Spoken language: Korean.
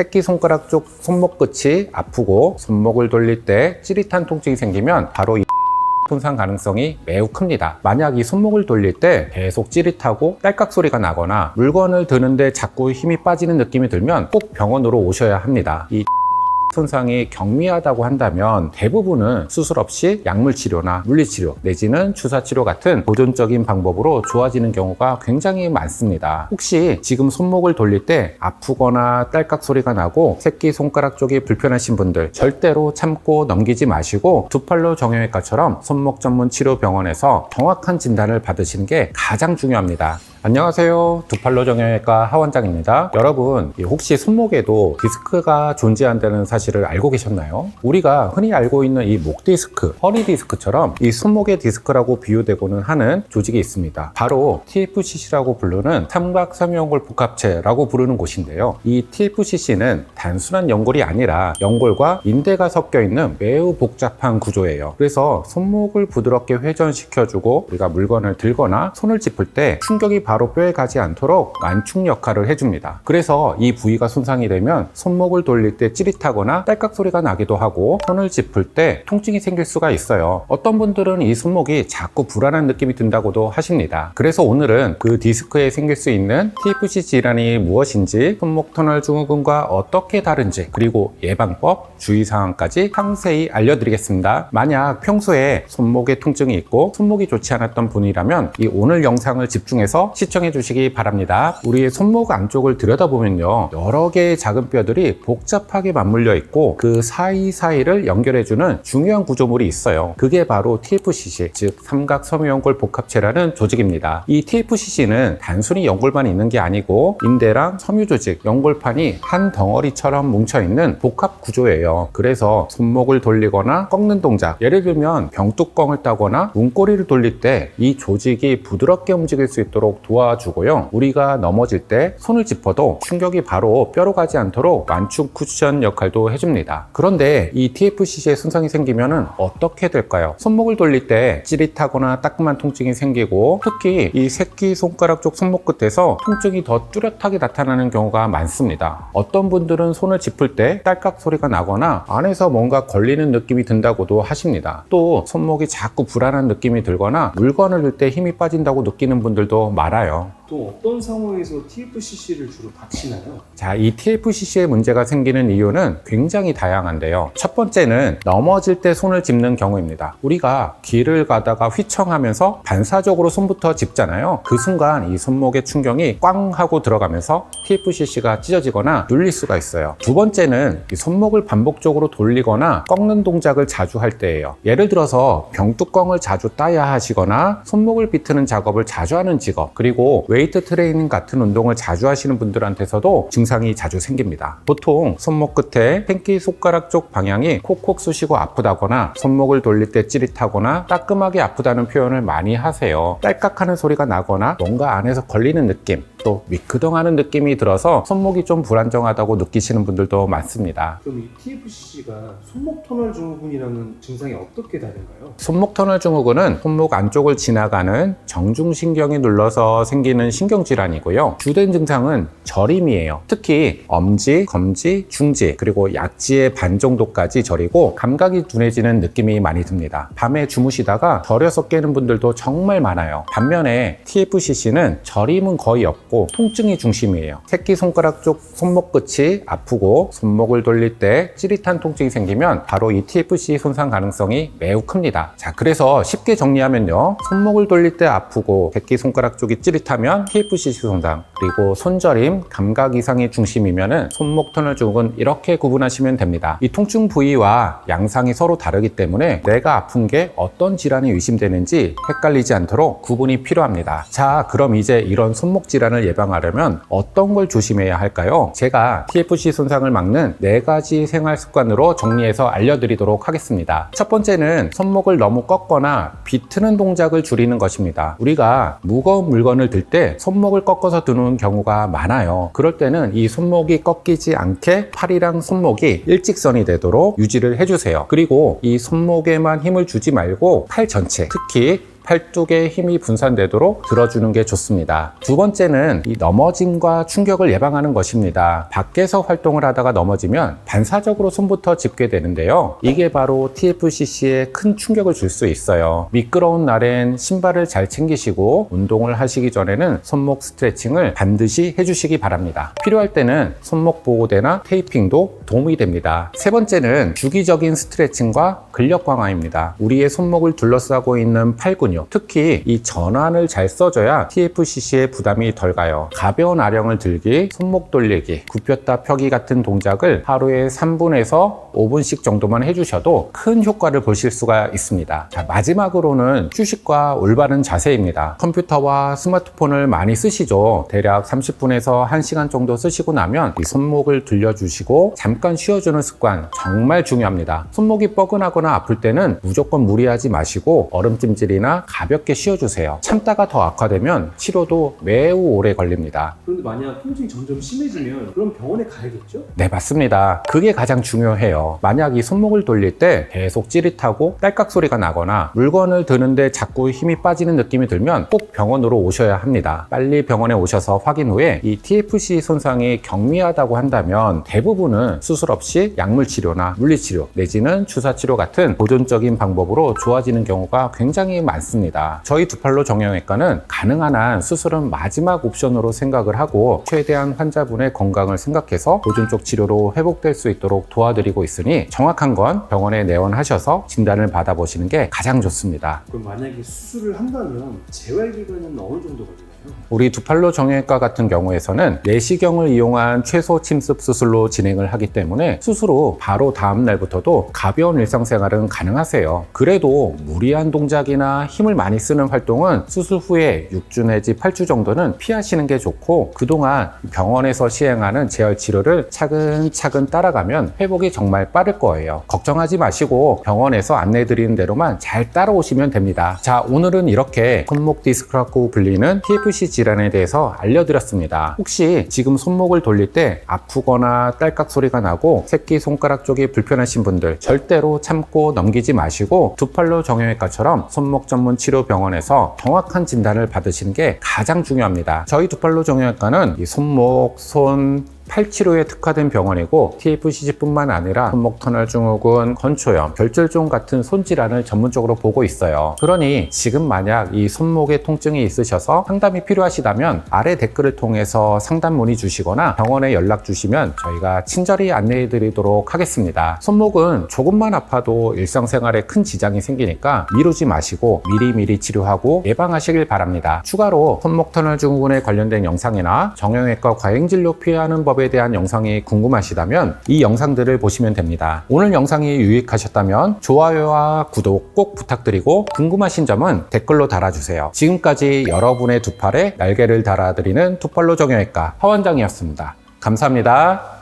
새끼손가락 쪽 손목 끝이 아프고 손목을 돌릴 때 찌릿한 통증이 생기면 바로 이 손상 가능성이 매우 큽니다. 만약 이 손목을 돌릴 때 계속 찌릿하고 딸깍 소리가 나거나 물건을 드는데 자꾸 힘이 빠지는 느낌이 들면 꼭 병원으로 오셔야 합니다. 이 손상이 경미하다고 한다면 대부분은 수술 없이 약물 치료나 물리치료 내지는 주사치료 같은 보존적인 방법으로 좋아지는 경우가 굉장히 많습니다. 혹시 지금 손목을 돌릴 때 아프거나 딸깍 소리가 나고 새끼손가락 쪽이 불편하신 분들 절대로 참고 넘기지 마시고 두팔로 정형외과처럼 손목 전문 치료 병원에서 정확한 진단을 받으시는 게 가장 중요합니다. 안녕하세요. 두팔로 정형외과 하원장입니다. 여러분, 혹시 손목에도 디스크가 존재한다는 사실을 알고 계셨나요? 우리가 흔히 알고 있는 이 목 디스크, 허리 디스크처럼 이 손목의 디스크라고 비유되고는 하는 조직이 있습니다. 바로 TFCC라고 부르는 삼각섬유연골 복합체라고 부르는 곳인데요. 이 TFCC는 단순한 연골이 아니라 연골과 인대가 섞여 있는 매우 복잡한 구조예요. 그래서 손목을 부드럽게 회전시켜주고 우리가 물건을 들거나 손을 짚을 때 충격이 바로 뼈에 가지 않도록 완충 역할을 해줍니다. 그래서 이 부위가 손상이 되면 손목을 돌릴 때 찌릿하거나 딸깍 소리가 나기도 하고 손을 짚을 때 통증이 생길 수가 있어요. 어떤 분들은 이 손목이 자꾸 불안한 느낌이 든다고도 하십니다. 그래서 오늘은 그 디스크에 생길 수 있는 TFC 질환이 무엇인지, 손목 터널 증후군과 어떻게 다른지, 그리고 예방법, 주의사항까지 상세히 알려드리겠습니다. 만약 평소에 손목에 통증이 있고 손목이 좋지 않았던 분이라면 이 오늘 영상을 집중해서 시청해 주시기 바랍니다. 우리의 손목 안쪽을 들여다보면요, 여러 개의 작은 뼈들이 복잡하게 맞물려 있고 그 사이사이를 연결해주는 중요한 구조물이 있어요. 그게 바로 TFCC, 즉 삼각섬유연골 복합체라는 조직입니다. 이 TFCC는 단순히 연골만 있는 게 아니고 인대랑 섬유 조직, 연골판이 한 덩어리처럼 뭉쳐있는 복합 구조예요. 그래서 손목을 돌리거나 꺾는 동작, 예를 들면 병뚜껑을 따거나 문고리를 돌릴 때 이 조직이 부드럽게 움직일 수 있도록 도와주고요. 우리가 넘어질 때 손을 짚어도 충격이 바로 뼈로 가지 않도록 완충 쿠션 역할도 해줍니다. 그런데 이 TFCC에 손상이 생기면 어떻게 될까요? 손목을 돌릴 때 찌릿하거나 따끔한 통증이 생기고 특히 이 새끼손가락 쪽 손목 끝에서 통증이 더 뚜렷하게 나타나는 경우가 많습니다. 어떤 분들은 손을 짚을 때 딸깍 소리가 나거나 안에서 뭔가 걸리는 느낌이 든다고도 하십니다. 또 손목이 자꾸 불안한 느낌이 들거나 물건을 들 때 힘이 빠진다고 느끼는 분들도 많아요. 또 어떤 상황에서 TFCC를 주로 다치나요? 자, 이 TFCC에 문제가 생기는 이유는 굉장히 다양한데요. 첫 번째는 넘어질 때 손을 짚는 경우입니다. 우리가 길을 가다가 휘청하면서 반사적으로 손부터 짚잖아요. 그 순간 이 손목의 충격이 꽝 하고 들어가면서 TFCC가 찢어지거나 눌릴 수가 있어요. 두 번째는 이 손목을 반복적으로 돌리거나 꺾는 동작을 자주 할 때예요. 예를 들어서 병뚜껑을 자주 따야 하시거나 손목을 비트는 작업을 자주 하는 직업, 그리고 웨이트 트레이닝 같은 운동을 자주 하시는 분들한테서도 증상이 자주 생깁니다. 보통 손목 끝에 새끼손가락 쪽 방향이 콕콕 쑤시고 아프다거나 손목을 돌릴 때 찌릿하거나 따끔하게 아프다는 표현을 많이 하세요. 딸깍하는 소리가 나거나 뭔가 안에서 걸리는 느낌, 또 미끄덩하는 느낌이 들어서 손목이 좀 불안정하다고 느끼시는 분들도 많습니다. 그럼 이 TFCC가 손목 터널 증후군이라는 증상이 어떻게 다른가요? 손목 터널 증후군은 손목 안쪽을 지나가는 정중신경이 눌러서 생기는 신경질환이고요. 주된 증상은 저림이에요. 특히 엄지, 검지, 중지, 그리고 약지의 반 정도까지 저리고 감각이 둔해지는 느낌이 많이 듭니다. 밤에 주무시다가 저려서 깨는 분들도 정말 많아요. 반면에 TFCC는 저림은 거의 없고 통증이 중심이에요. 새끼손가락 쪽 손목 끝이 아프고 손목을 돌릴 때 찌릿한 통증이 생기면 바로 이 TFCC 손상 가능성이 매우 큽니다. 자, 그래서 쉽게 정리하면요, 손목을 돌릴 때 아프고 새끼손가락 쪽이 찌릿하면 TFCC 손상, 그리고 손저림, 감각 이상이 중심이면 손목 터널 증후군, 이렇게 구분하시면 됩니다. 이 통증 부위와 양상이 서로 다르기 때문에 내가 아픈 게 어떤 질환이 의심되는지 헷갈리지 않도록 구분이 필요합니다. 자, 그럼 이제 이런 손목 질환을 예방하려면 어떤 걸 조심해야 할까요? 제가 TFCC 손상을 막는 4가지 생활 습관으로 정리해서 알려드리도록 하겠습니다. 첫 번째는 손목을 너무 꺾거나 비트는 동작을 줄이는 것입니다. 우리가 무거운 물건을 들 때 손목을 꺾어서 드는 경우가 많아요. 그럴 때는 이 손목이 꺾이지 않게 팔이랑 손목이 일직선이 되도록 유지를 해주세요. 그리고 이 손목에만 힘을 주지 말고 팔 전체, 특히 팔뚝에 힘이 분산되도록 들어주는 게 좋습니다. 두 번째는 이 넘어짐과 충격을 예방하는 것입니다. 밖에서 활동을 하다가 넘어지면 반사적으로 손부터 짚게 되는데요. 이게 바로 TFCC에 큰 충격을 줄 수 있어요. 미끄러운 날엔 신발을 잘 챙기시고 운동을 하시기 전에는 손목 스트레칭을 반드시 해주시기 바랍니다. 필요할 때는 손목 보호대나 테이핑도 도움이 됩니다. 세 번째는 주기적인 스트레칭과 근력 강화입니다. 우리의 손목을 둘러싸고 있는 팔 근육, 특히 이 전완을 잘 써줘야 TFCC에 부담이 덜 가요. 가벼운 아령을 들기, 손목 돌리기, 굽혔다 펴기 같은 동작을 하루에 3분에서 5분씩 정도만 해주셔도 큰 효과를 보실 수가 있습니다. 자, 마지막으로는 휴식과 올바른 자세입니다. 컴퓨터와 스마트폰을 많이 쓰시죠. 대략 30분에서 1시간 정도 쓰시고 나면 이 손목을 들려주시고 잠깐 쉬어주는 습관 정말 중요합니다. 손목이 뻐근하거나 아플 때는 무조건 무리하지 마시고 얼음찜질이나 가볍게 쉬어주세요. 참다가 더 악화되면 치료도 매우 오래 걸립니다. 그런데 만약 통증이 점점 심해지면 그럼 병원에 가야겠죠? 네, 맞습니다. 그게 가장 중요해요. 만약 이 손목을 돌릴 때 계속 찌릿하고 딸깍 소리가 나거나 물건을 드는데 자꾸 힘이 빠지는 느낌이 들면 꼭 병원으로 오셔야 합니다. 빨리 병원에 오셔서 확인 후에 이 TFC 손상이 경미하다고 한다면 대부분은 수술 없이 약물 치료나 물리치료 내지는 주사치료 같은 보존적인 방법으로 좋아지는 경우가 굉장히 많습니다. 저희 두팔로 정형외과는 가능한 한 수술은 마지막 옵션으로 생각을 하고 최대한 환자분의 건강을 생각해서 보존적 치료로 회복될 수 있도록 도와드리고 있으니 정확한 건 병원에 내원하셔서 진단을 받아보시는 게 가장 좋습니다. 그럼 만약에 수술을 한다면 재활 기간은 어느 정도 걸리나요? 우리 두팔로 정형외과 같은 경우에서는 내시경을 이용한 최소 침습 수술로 진행을 하기 때문에 수술 후 바로 다음 날부터도 가벼운 일상생활은 가능하세요. 그래도 무리한 동작이나 힘을 많이 쓰는 활동은 수술 후에 6주 내지 8주 정도는 피하시는 게 좋고 그동안 병원에서 시행하는 재활 치료를 차근차근 따라가면 회복이 정말 빠를 거예요. 걱정하지 마시고 병원에서 안내드리는 대로만 잘 따라오시면 됩니다. 자, 오늘은 이렇게 손목 디스크라고 불리는 TFC 질환에 대해서 알려드렸습니다. 혹시 지금 손목을 돌릴 때 아프거나 딸깍 소리가 나고 새끼손가락 쪽이 불편하신 분들 절대로 참고 넘기지 마시고 두팔로 정형외과처럼 손목 전문 치료 병원에서 정확한 진단을 받으시는 게 가장 중요합니다. 저희 두팔로 정형외과는 이 손목, 손, 팔 치료에 특화된 병원이고 TFCC뿐만 아니라 손목 터널 증후군, 건초염, 결절종 같은 손질환을 전문적으로 보고 있어요. 그러니 지금 만약 이 손목에 통증이 있으셔서 상담이 필요하시다면 아래 댓글을 통해서 상담 문의 주시거나 병원에 연락 주시면 저희가 친절히 안내해 드리도록 하겠습니다. 손목은 조금만 아파도 일상생활에 큰 지장이 생기니까 미루지 마시고 미리미리 치료하고 예방하시길 바랍니다. 추가로 손목 터널 증후군에 관련된 영상이나 정형외과 과잉진료 피하는 법에 대한 영상이 궁금하시다면 이 영상들을 보시면 됩니다. 오늘 영상이 유익하셨다면 좋아요와 구독 꼭 부탁드리고 궁금하신 점은 댓글로 달아주세요. 지금까지 여러분의 두 팔에 날개를 달아드리는 두팔로 정형외과 하원장이었습니다. 감사합니다.